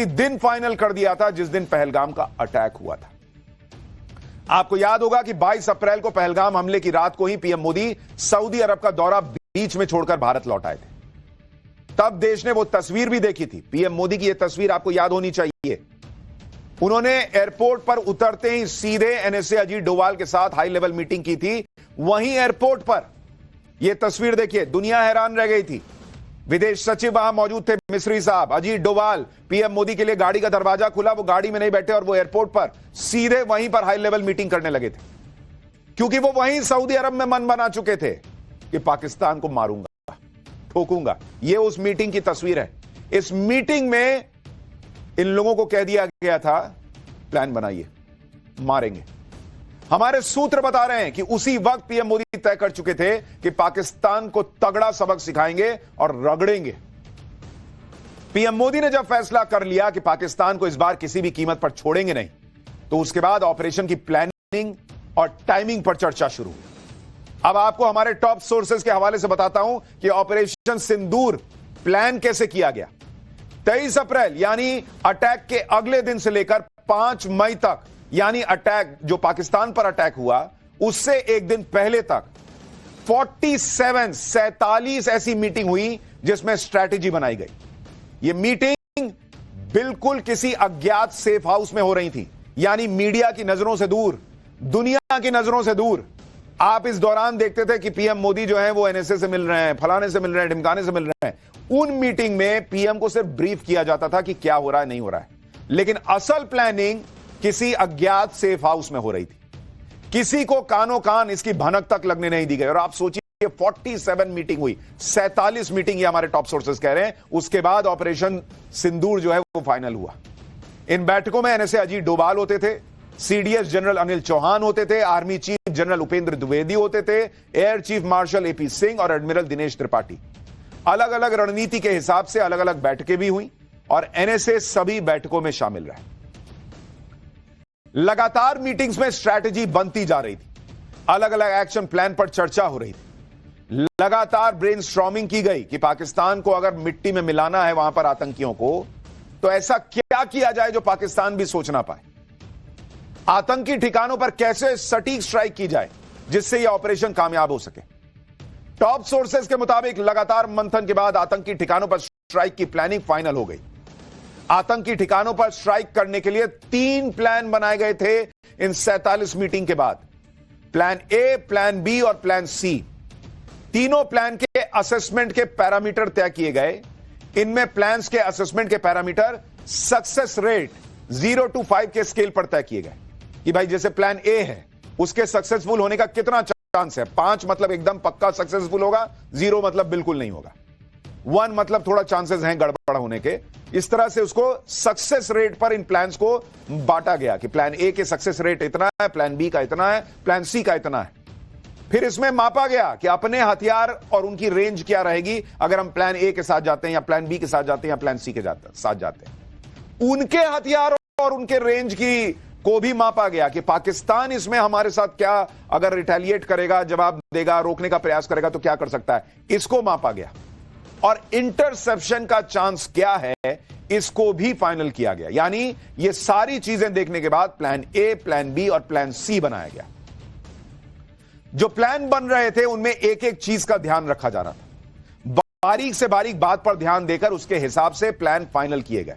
उसी दिन फाइनल कर दिया था जिस दिन पहलगाम का अटैक हुआ था। आपको याद होगा कि 22 अप्रैल को पहलगाम हमले की रात को ही पीएम मोदी सऊदी अरब का दौरा बीच में छोड़कर भारत लौट आए थे। तब देश ने वो तस्वीर भी देखी थी। पीएम मोदी की यह तस्वीर आपको याद होनी चाहिए। उन्होंने एयरपोर्ट पर उतरते ही सीधे एनएसए अजीत डोभाल के साथ हाई लेवल मीटिंग की थी। वहीं एयरपोर्ट पर यह तस्वीर देखिए, दुनिया हैरान रह गई थी। विदेश सचिव वहां मौजूद थे, मिस्री साहब, अजीत डोभाल। पीएम मोदी के लिए गाड़ी का दरवाजा खुला, वो गाड़ी में नहीं बैठे और वो एयरपोर्ट पर सीधे वहीं पर हाई लेवल मीटिंग करने लगे थे, क्योंकि वो वहीं सऊदी अरब में मन बना चुके थे कि पाकिस्तान को मारूंगा, ठोकूंगा। ये उस मीटिंग की तस्वीर है। इस मीटिंग में इन लोगों को कह दिया गया था, प्लान बनाइए, मारेंगे। हमारे सूत्र बता रहे हैं कि उसी वक्त पीएम मोदी तय कर चुके थे कि पाकिस्तान को तगड़ा सबक सिखाएंगे और रगड़ेंगे। पीएम मोदी ने जब फैसला कर लिया कि पाकिस्तान को इस बार किसी भी कीमत पर छोड़ेंगे नहीं, तो उसके बाद ऑपरेशन की प्लानिंग और टाइमिंग पर चर्चा शुरू हुई। अब आपको हमारे टॉप सोर्सेज के हवाले से बताता हूं कि ऑपरेशन सिंदूर प्लान कैसे किया गया। 23 अप्रैल यानी अटैक के अगले दिन से लेकर 5 मई तक, यानी अटैक जो पाकिस्तान पर अटैक हुआ उससे एक दिन पहले तक 47 ऐसी मीटिंग हुई जिसमें स्ट्रैटेजी बनाई गई। यह मीटिंग बिल्कुल किसी अज्ञात सेफ हाउस में हो रही थी, यानी मीडिया की नजरों से दूर, दुनिया की नजरों से दूर। आप इस दौरान देखते थे कि पीएम मोदी जो है वो एनएसए से मिल रहे हैं, फलाने से मिल रहे हैं, ढिमकाने से मिल रहे हैं। उन मीटिंग में पीएम को सिर्फ ब्रीफ किया जाता था कि क्या हो रहा है, नहीं हो रहा है, लेकिन असल प्लानिंग किसी अज्ञात सेफ हाउस में हो रही थी। किसी को कानो कान इसकी भनक तक लगने नहीं दी गई। और आप सोचिए 47 मीटिंग हुई, 47 मीटिंग, ये हमारे टॉप सोर्सेस कह रहे हैं। उसके बाद ऑपरेशन सिंदूर जो है वो फाइनल हुआ। इन बैठकों में एनएसए अजीत डोभाल होते थे, सीडीएस जनरल अनिल चौहान होते थे, army chief general Upendra Dwivedi होते थे, air chief marshal AP Singh और एडमिरल दिनेश त्रिपाठी। अलग अलग रणनीति के हिसाब से अलग अलग बैठकें भी हुई और एनएसए सभी बैठकों में शामिल रहे। लगातार मीटिंग्स में स्ट्रैटेजी बनती जा रही थी, अलग अलग एक्शन प्लान पर चर्चा हो रही थी, लगातार ब्रेनस्टॉर्मिंग की गई कि पाकिस्तान को अगर मिट्टी में मिलाना है वहां पर आतंकियों को, तो ऐसा क्या किया जाए जो पाकिस्तान भी सोच ना पाए। आतंकी ठिकानों पर कैसे सटीक स्ट्राइक की जाए जिससे यह ऑपरेशन कामयाब हो सके। टॉप सोर्सेज के मुताबिक लगातार मंथन के बाद आतंकी ठिकानों पर स्ट्राइक की प्लानिंग फाइनल हो गई। आतंकी ठिकानों पर स्ट्राइक करने के लिए 3 प्लान बनाए गए थे इन 47 मीटिंग के बाद, प्लान ए, प्लान बी और प्लान सी। तीनों प्लान के असेसमेंट के पैरामीटर तय किए गए। इनमें प्लान्स के असेसमेंट के पैरामीटर सक्सेस रेट 0 to 5 के स्केल पर तय किए गए कि भाई जैसे प्लान ए है उसके सक्सेसफुल होने का कितना चांस है। 5 मतलब एकदम पक्का सक्सेसफुल होगा, 0 मतलब बिल्कुल नहीं होगा, 1 मतलब थोड़ा चांसेस हैं गड़बड़ होने के। इस तरह से उसको सक्सेस रेट पर इन प्लान्स को बांटा गया कि प्लान ए के सक्सेस रेट इतना है, प्लान बी का इतना है, प्लान सी का इतना है। फिर इसमें मापा गया कि अपने हथियार और उनकी रेंज क्या रहेगी अगर हम प्लान ए के साथ जाते हैं या प्लान बी के साथ जाते हैं या प्लान सी के साथ जाते हैं। उनके हथियार और उनके रेंज की को भी मापा गया कि पाकिस्तान इसमें हमारे साथ क्या, अगर रिटेलिएट करेगा, जवाब देगा, रोकने का प्रयास करेगा तो क्या कर सकता है, इसको मापा गया। और इंटरसेप्शन का चांस क्या है इसको भी फाइनल किया गया। यानी ये सारी चीजें देखने के बाद प्लान ए, प्लान बी और प्लान सी बनाया गया। जो प्लान बन रहे थे उनमें एक एक चीज का ध्यान रखा जा रहा था, बारीक से बारीक बात पर ध्यान देकर उसके हिसाब से प्लान फाइनल किए गए।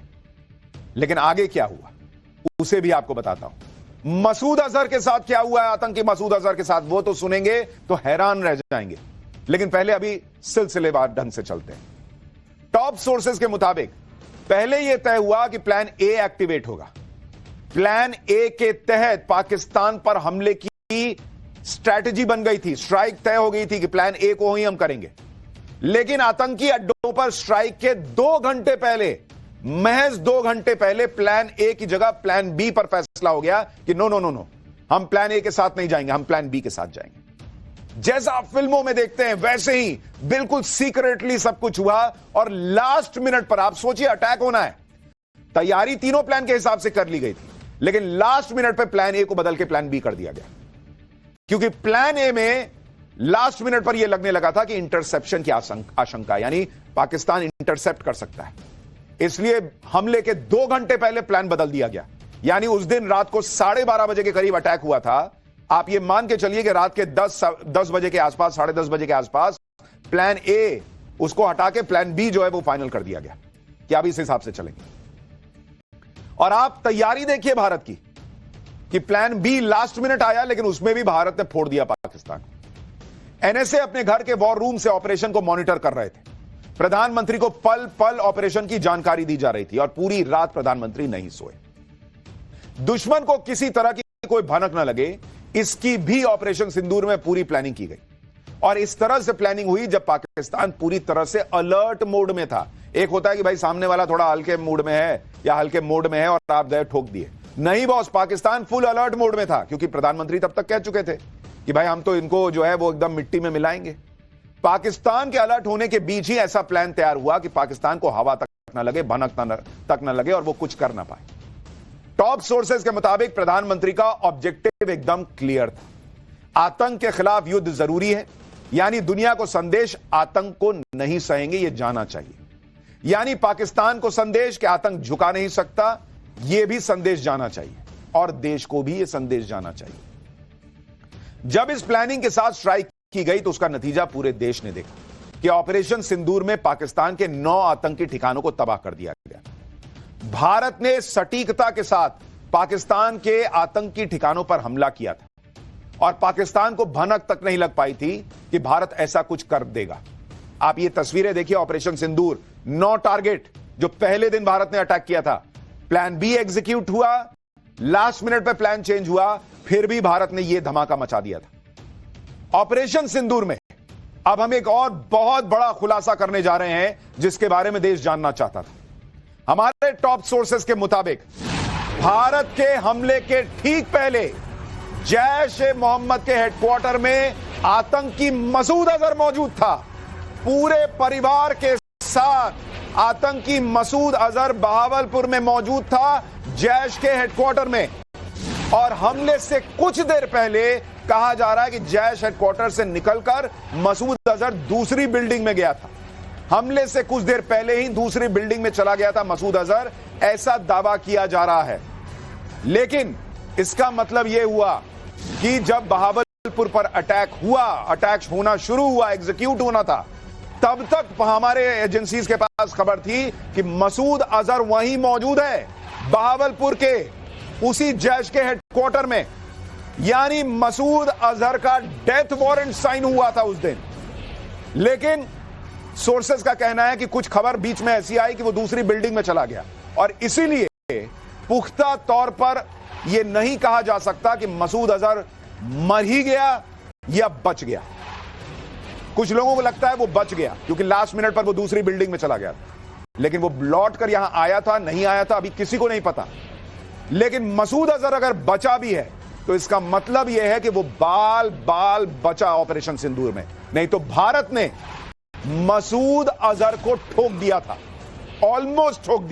लेकिन आगे क्या हुआ उसे भी आपको बताता हूं। मसूद अजहर के साथ क्या हुआ है, आतंकी मसूद अजहर के साथ, वो तो सुनेंगे तो हैरान रह जाएंगे। लेकिन पहले अभी सिलसिलेवार ढंग से चलते हैं। टॉप सोर्सेज के मुताबिक पहले यह तय हुआ कि प्लान ए एक्टिवेट होगा। प्लान ए के तहत पाकिस्तान पर हमले की स्ट्रैटेजी बन गई थी, स्ट्राइक तय हो गई थी कि प्लान ए को ही हम करेंगे। लेकिन आतंकी अड्डों पर स्ट्राइक के 2 घंटे पहले, महज 2 घंटे पहले प्लान ए की जगह प्लान बी पर फैसला हो गया कि नो नो नो नो, हम प्लान ए के साथ नहीं जाएंगे, हम प्लान बी के साथ जाएंगे। जैसा आप फिल्मों में देखते हैं वैसे ही बिल्कुल सीक्रेटली सब कुछ हुआ। और लास्ट मिनट पर, आप सोचिए अटैक होना है, तैयारी तीनों प्लान के हिसाब से कर ली गई थी, लेकिन लास्ट मिनट पर प्लान ए को बदल के प्लान बी कर दिया गया, क्योंकि प्लान ए में लास्ट मिनट पर यह लगने लगा था कि इंटरसेप्शन की आशंका, यानी पाकिस्तान इंटरसेप्ट कर सकता है। इसलिए हमले के 2 घंटे पहले प्लान बदल दिया गया। यानी उस दिन रात को 12:30 बजे के करीब अटैक हुआ था। आप ये मान के चलिए कि रात के 10 बजे के आसपास, 10:30 बजे के आसपास प्लान ए उसको हटा के प्लान बी जो है वो फाइनल कर दिया गया कि आप इस हिसाब से चलेंगे। और आप तैयारी देखिए भारत की कि प्लान बी लास्ट मिनट आया, लेकिन उसमें भी भारत ने फोड़ दिया पाकिस्तान। एनएसए अपने घर के वॉर रूम से ऑपरेशन को मॉनिटर कर रहे थे। प्रधानमंत्री को पल पल ऑपरेशन की जानकारी दी जा रही थी और पूरी रात प्रधानमंत्री नहीं सोए। दुश्मन को किसी तरह की कोई भनक ना लगे, इसकी भी ऑपरेशन सिंदूर में पूरी प्लानिंग की गई। और इस तरह से प्लानिंग हुई जब पाकिस्तान पूरी तरह से अलर्ट मोड में था। एक होता है कि भाई सामने वाला थोड़ा हल्के मूड में है या हल्के मोड में है और आप गए ठोक दिए। नहीं boss, Pakistan full alert mode में था, क्योंकि प्रधानमंत्री तब तक कह चुके थे कि भाई हम तो इनको जो है वो एकदम मिट्टी में मिलाएंगे। पाकिस्तान के अलर्ट होने के बीच ही ऐसा प्लान तैयार हुआ कि पाकिस्तान को हवा तक ना लगे, भनक तक ना लगे और वो कुछ कर ना पाए। टॉप सोर्सेज के मुताबिक प्रधानमंत्री का ऑब्जेक्टिव एकदम क्लियर था। आतंक के खिलाफ युद्ध जरूरी है, यानी दुनिया को संदेश आतंक को नहीं सहेंगे ये जाना चाहिए। यानी पाकिस्तान को संदेश कि आतंक झुका नहीं सकता, यह भी संदेश जाना चाहिए और देश को भी यह संदेश जाना चाहिए। जब इस प्लानिंग के साथ स्ट्राइक की गई तो उसका नतीजा पूरे देश ने देखा कि ऑपरेशन सिंदूर में पाकिस्तान के 9 आतंकी ठिकानों को तबाह कर दिया गया। भारत ने सटीकता के साथ पाकिस्तान के आतंकी ठिकानों पर हमला किया था और पाकिस्तान को भनक तक नहीं लग पाई थी कि भारत ऐसा कुछ कर देगा। आप ये तस्वीरें देखिए, ऑपरेशन सिंदूर, 9 टारगेट जो पहले दिन भारत ने अटैक किया था। प्लान बी एग्जीक्यूट हुआ, लास्ट मिनट पे प्लान चेंज हुआ, फिर भी भारत ने यह धमाका मचा दिया था। ऑपरेशन सिंदूर में अब हम एक और बहुत बड़ा खुलासा करने जा रहे हैं जिसके बारे में देश जानना चाहता था। हमारे टॉप सोर्सेस के मुताबिक भारत के हमले के ठीक पहले जैश-ए-मोहम्मद के हेडक्वार्टर में आतंकी मसूद अजहर मौजूद था। पूरे परिवार के साथ आतंकी मसूद अजहर बहावलपुर में मौजूद था, जैश के हेडक्वार्टर में। और हमले से कुछ देर पहले कहा जा रहा है कि जैश हेडक्वार्टर से निकलकर मसूद अजहर दूसरी बिल्डिंग में गया था। हमले से कुछ देर पहले ही दूसरी बिल्डिंग में चला गया था मसूद अजहर, ऐसा दावा किया जा रहा है। लेकिन इसका मतलब यह हुआ कि जब बहावलपुर पर अटैक होना शुरू हुआ, एग्जीक्यूट होना था, तब तक हमारे एजेंसीज के पास खबर थी कि मसूद अजहर वहीं मौजूद है, बहावलपुर के उसी जैश के हेडक्वार्टर में। यानी मसूद अजहर का डेथ वारंट साइन हुआ था उस दिन। लेकिन सोर्सेस का कहना है कि कुछ खबर बीच में ऐसी आई कि वो दूसरी बिल्डिंग में चला गया और इसीलिए पुख्ता तौर पर यह नहीं कहा जा सकता कि मसूद अजहर मर ही गया या बच गया। कुछ लोगों को लगता है वो बच गया क्योंकि लास्ट मिनट पर वो दूसरी बिल्डिंग में चला गया, लेकिन वो लौट कर यहां आया था नहीं आया था अभी किसी को नहीं पता। लेकिन मसूद अजहर अगर बचा भी है तो इसका मतलब यह है कि वो बाल बचा ऑपरेशन सिंदूर में, नहीं तो भारत ने मसूद अजहर को ठोक दिया था, ऑलमोस्ट ठोक दिया।